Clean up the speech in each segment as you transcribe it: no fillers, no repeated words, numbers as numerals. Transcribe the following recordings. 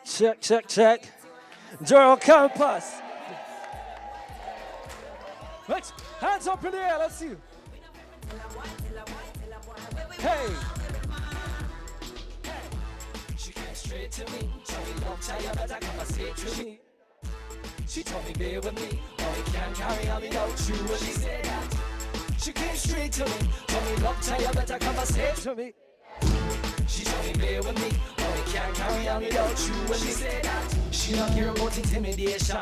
Check, check, check. General Campus. Let's hands up in the air. Let's see. Hey. She came straight to me. Told me long time but I come say to me. She told me bear with me. Oh, we can't carry on without you. And she said that. She came straight to me. Told me long time but I come say to me. She told me bear with me. Oh, we can't carry on without you. And she said that. She not care about intimidation.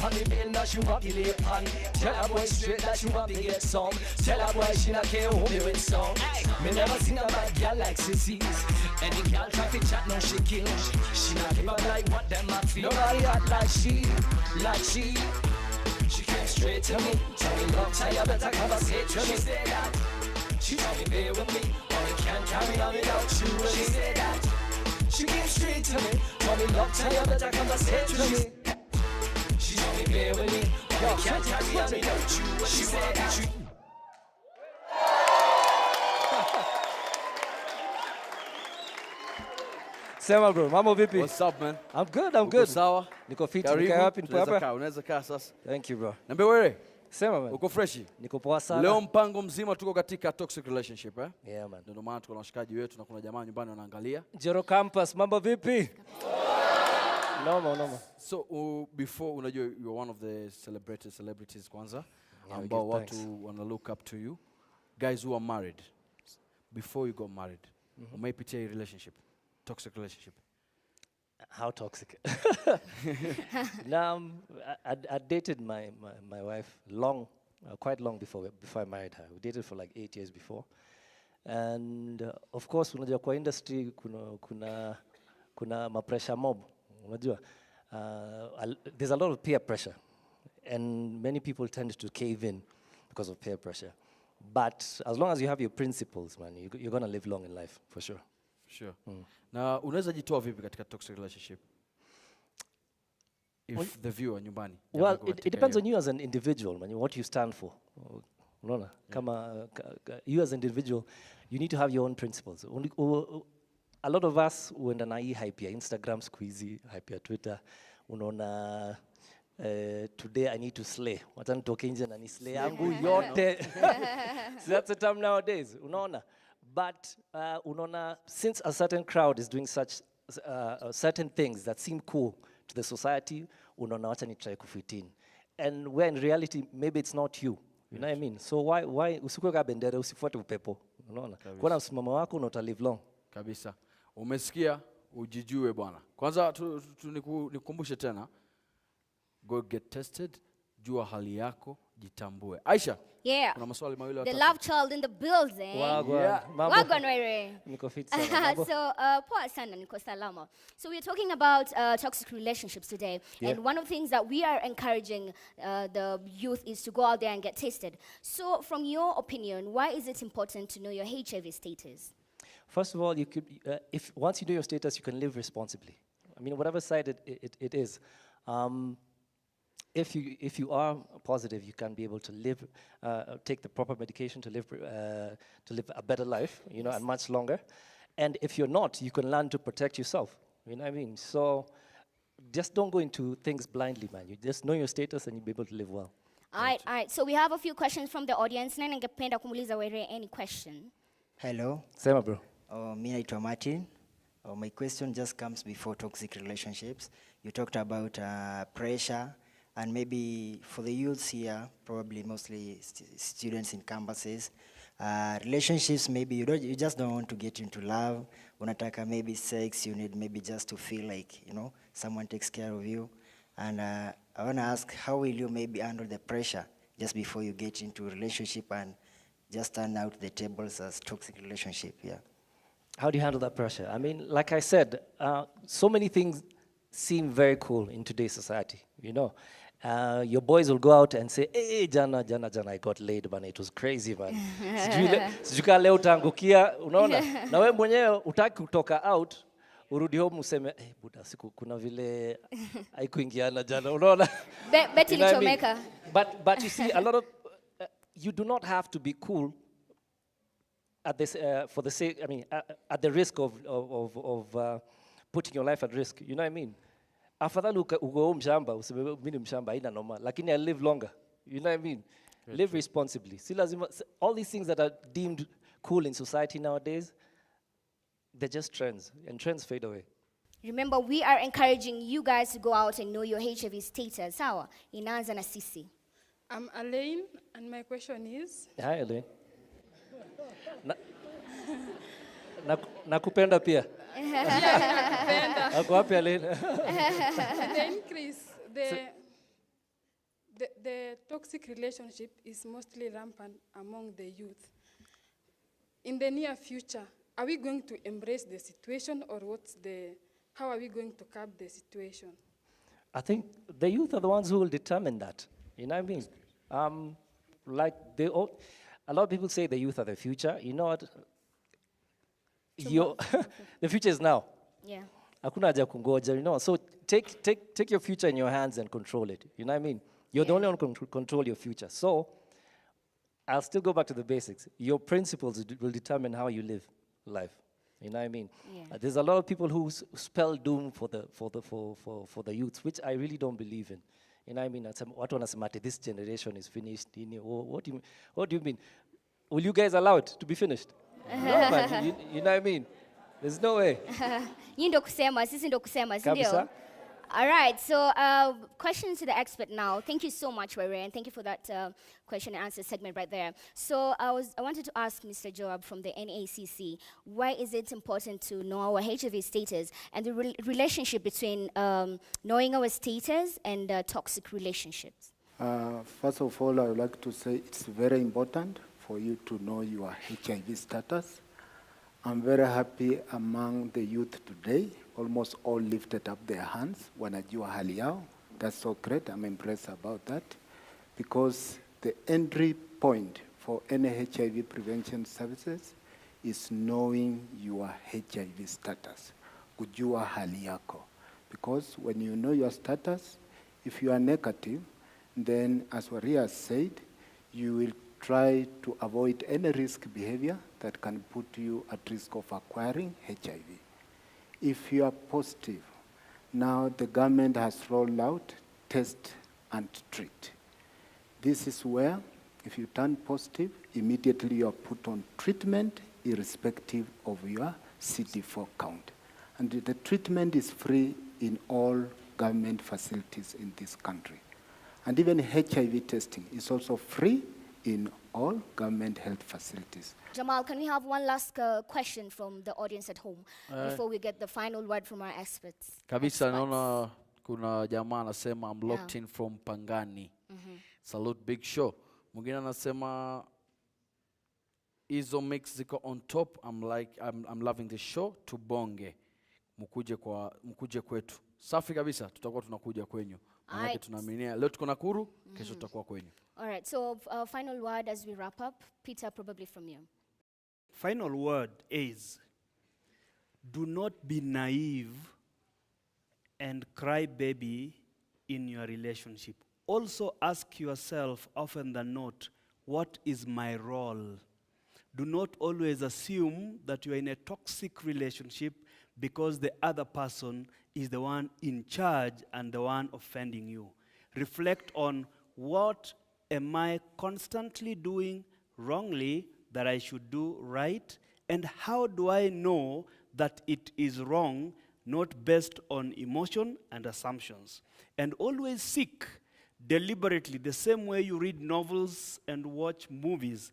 On the bill that she want to lay upon. Tell her boy straight that she want to get some. Tell her boy she not care who me with some. Me never seen a bad girl like sissies. Any girl try to chat, no she kill. She not give up like what them a feel. Nobody act like she, like she. She came straight to me. Told me long time you better conversate to me. She said that. She told me bear with me. Or we can't carry on without you. And she said that. She came straight to me. Told me long time you better conversate to me. She told me bear with me. Or we can't carry on without you. And she said that. Sema bro, mambo vipi? What's up man? I'm good, I'm good. Uko sawa? Niko fit, Karibu. niko happy, niko Unaweza hapa. kaa, unaweza kaa sasa. Thank you bro. Niambie wewe, Sema man. uko freshi? Niko poa sana. Leo mpango mzima tuko katika toxic relationship eh? Yeah man. Ndio maana tuko na washikaji wetu na kuna jamaa nyumbani wanaangalia. Jero Campus, mambo vipi? Noma. So before unajua you're one of the celebrities kwanza give ambao thanks. watu wana look up to you. Guys who are married. Before you got married, umeipitia hii relationship, toxic relationship. How toxic? Now, I dated my wife long, quite long before I married her. We dated for like 8 years before. And of course, unajua kwa industry kuna ma-pressure mob. Unajua, there's a lot of peer pressure. And many people tend to cave in because of peer pressure. But as long as you have your principles, man, you're going to live long in life, for sure. Sure. Na unaweza jitoa vipi katika toxic relationship? If the viewer nyumbani. Well, it depends on you as an individual, man, what you stand for. Unaona? Kama you as an individual, you need to have your own principles. A lot of us huenda na hii hype ya Instagram squeezy, hype ya Twitter. Unaona today I need to slay. Wacha nitoke nje na ni slay yangu yote. So that's the term nowadays. Unaona? But unaona, since a certain crowd is doing such certain things that seem cool to the society, unaona wacha ni try kufit in. And where in reality, maybe it's not you. You know what I mean? So why usikue ka bendera, usifuate upepo. Unaona? Kwa na msimamo wako na uta live long. Kabisa. Umesikia, ujijue bwana. Kwanza nikukumbushe tena. Go get tested, jua hali yako, jitambue. Aisha. Yeah. Kuna maswali mawili The love child in the building. Wagwan wewe. Niko fit sana. So, poa sana, niko salama. So we're talking about toxic relationships today. Yeah. And one of the things that we are encouraging the youth is to go out there and get tested. So from your opinion, why is it important to know your HIV status? First of all, you could, if once you know your status, you can live responsibly. I mean, whatever side it is. If you are positive, you can be able to live, take the proper medication to live a better life, you know, and much longer. And if you're not, you can learn to protect yourself. You know what I mean? So just don't go into things blindly, man. You just know your status and you'll be able to live well. All right. So we have a few questions from the audience. Na ningependa kumuuliza wewe any question. Hello. Sema bro. Mi naitwa Martin. My question just comes before toxic relationships. You talked about pressure. And maybe for the youths here, probably mostly students in campuses, relationships, maybe you just don't want to get into love. Unataka maybe sex, you need maybe just to feel like, you know, someone takes care of you. And I want to ask, how will you maybe handle the pressure just before you get into a relationship and just turn out the tables as toxic relationship? Yeah. How do you handle that pressure? I mean, like I said, so many things seem very cool in today's society, you know. Your boys will go out and say, hey, jana, I got laid, man. It was crazy, man. Sijuka leo utaangukia, unaona? Na wewe mwenyewe utaki kutoka out, urudi home useme, hey, buda, siku kuna vile haikuingiana jana, unaona? Beti lichomeka. But you see, a lot of, you do not have to be cool at this, for the sake, I mean, at the risk of putting your life at risk. You know what I mean? Afadhali uko mshamba, useme mimi ni mshamba, haina normal. Lakini I live longer. You know what I mean? Live responsibly. Si lazima, all these things that are deemed cool in society nowadays, they're just trends, and trends fade away. Remember, we are encouraging you guys to go out and know your HIV status. Sawa? Inaanza na sisi. I'm Elaine, and my question is... Hi, Elaine. Nakupenda pia. Ako wapi Elaine? Then, Chris, the toxic relationship is mostly rampant among the youth. In the near future, are we going to embrace the situation, or how are we going to curb the situation? I think the youth are the ones who will determine that. You know what I mean? A lot of people say the youth are the future. You know what? The future is now. Yeah. Hakuna haja kungoja, you know. So take your future in your hands and control it. You know what I mean? You're the only one who can control your future. So I'll still go back to the basics. Your principles will determine how you live life. You know what I mean? Yeah. There's a lot of people who spell doom for the youth, which I really don't believe in. You know what I mean? Watu wanasema this generation is finished. What do you mean? Will you guys allow it to be finished? No, man. You know what I mean? There's no way. Yeye ndo kusema, sisi ndo kusema, si ndio? Kabisa. All right, so questions to the expert now. Thank you so much, Rere, and thank you for that question and answer segment right there. So I wanted to ask Mr. Joab from the NACC, why is it important to know our HIV status and the relationship between knowing our status and toxic relationships? First of all, I would like to say it's very important for you to know your HIV status. I'm very happy among the youth today. Almost all lifted up their hands. Wanajua hali yao. That's so great. I'm impressed about that. Because the entry point for any HIV prevention services is knowing your HIV status. Kujua hali yako. Because when you know your status, if you are negative, then as Waria said, you will try to avoid any risk behavior that can put you at risk of acquiring HIV. If you are positive, now the government has rolled out test and treat. This is where, if you turn positive, immediately you are put on treatment irrespective of your CD4 count. And the treatment is free in all government facilities in this country. And even HIV testing is also free in all government health facilities. Jamal, can we have one last question from the audience at home before we get the final word from our experts? Kabisa, naona kuna jamaa anasema I'm locked in from Pangani. Salute, big show. Mwingine anasema hizo mix ziko on top. I'm loving the show. To Bonge. Mkuje kwetu. Safi kabisa, tutakuwa tunakuja kwenyu. Maana tunaaminia leo tuko Nakuru, kesho tutakuwa kwenyu. All right, so final word as we wrap up. Peter, probably from you. Final word is, do not be naive and cry baby in your relationship. Also ask yourself often than not, what is my role? Do not always assume that you are in a toxic relationship because the other person is the one in charge and the one offending you. Reflect on what am I constantly doing wrongly that I should do right, and how do I know that it is wrong, not based on emotion and assumptions. And always seek deliberately, the same way you read novels and watch movies,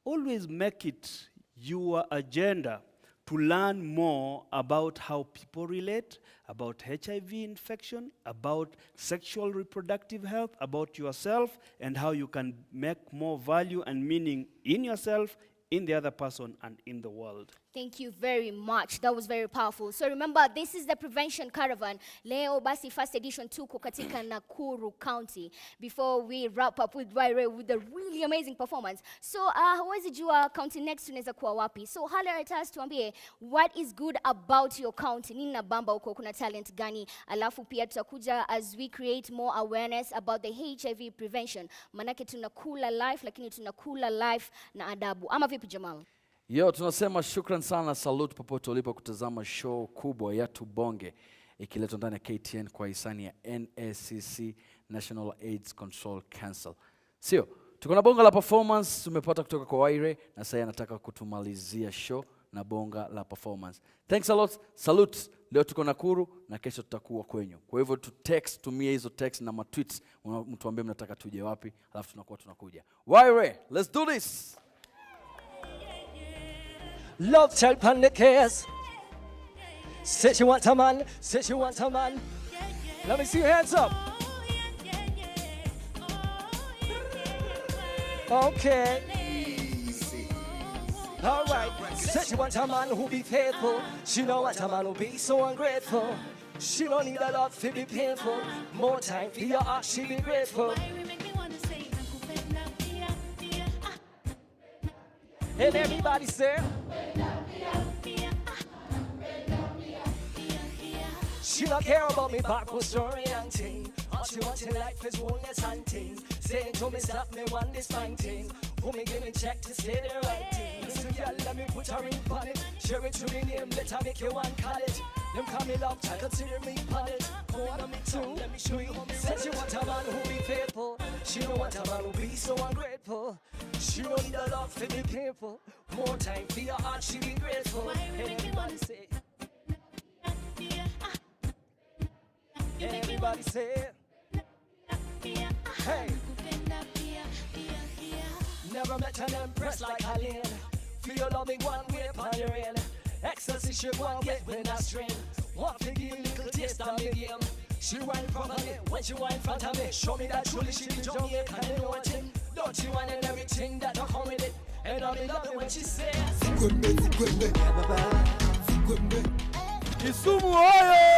always make it your agenda to learn more about how people relate, about HIV infection, about sexual reproductive health, about yourself, and how you can make more value and meaning in yourself, in the other person, and in the world. Thank you very much. That was very powerful. So remember, this is the Prevention Caravan. Leo basi first edition tuko katika Nakuru County. Before we wrap up with Waire with a really amazing performance. So huwezi jua county next tunaweza kuwa wapi. So holler at us tuambie what is good about your county. Nini na bamba uko kuna talent gani? Alafu pia tutakuja as we create more awareness about the HIV prevention. Manake tunakula life lakini tunakula life na adabu. Ama vipi Jamal? Yo, tunasema shukran sana, salute popote ulipo kutazama show kubwa ya Bonge ikiletwa ndani ya KTN kwa hisani ya NACC, National AIDS Control Council. Sio, tuko na bonga la performance tumepata kutoka kwa Waire na sasa anataka kutumalizia show na bonga la performance. Thanks a lot. Salute. Leo tuko Nakuru na kesho tutakuwa kwenyu. Kwa hivyo tumie hizo text na matweets mtuambie mnataka tuje wapi, alafu tunakuwa tunakuja. Waire, let's do this. Love child on the case. Say she wants a man, say she wants a man. Let me see your hands up. Okay. All right. Say she wants a man who be faithful. She know what a man who be so ungrateful. She don't need a lot to be painful. More time for your heart, she be grateful. And everybody say, she don't care about me backward story and thing. All she wants in life is wellness and things. Saying to me, stop me one this fine thing. Who me give me check to say the right thing. Listen, girl, let me put her in on it. Share it to the name, let her make you one call it. Them call me love, try consider me on it. One of me too, let me show you how me. Says she want a man who be faithful. She don't want a man who be so ungrateful. She don't need a love to be painful. More time for your heart, she be grateful. And everybody say, everybody say, hey. Never met an empress like Helene. Feel loving one way upon your end. Ecstasy she won't get when I strain. Want to give a little taste of me game. She wine properly when she wine in front of me. Show me that truly she be Jamaican and know what it. Don't you want and everything that don't come with it. And I'm in love when she says Kisumu oyo!